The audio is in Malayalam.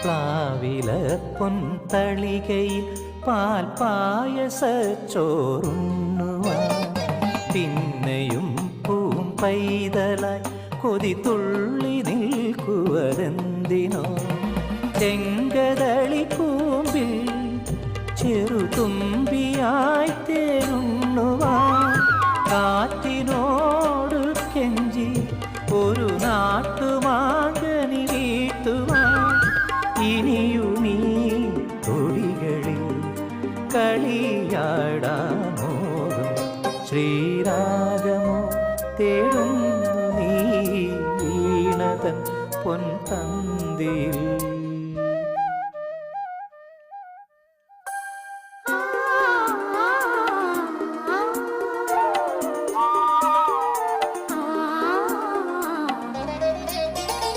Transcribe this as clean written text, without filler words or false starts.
പ്ലാവില പൊൻതളികയിൽ പാൽപായസച്ചോറുണ്ണുവാൻ പിന്നെയും പൂം പൈതലായി കൊതി തുള്ളി നിൽക്കുവതെന്തിനോ ചെങ്കതളി പൂമ്പിൽ ചെറുതുമ്പിയായി തേരുണ്ണുവാൻ കാറ്റിനോട് കെഞ്ചി ഒരു നാട്ടുമാകനി വീട്ടുവാൻ ഇനിയുമീ തൊടികളിൽ കളിയാടാമോഹം ശ്രീരാഗമോ തേടുന്നു നീ വീണതൻ പൊൻതന്തിയിൽ.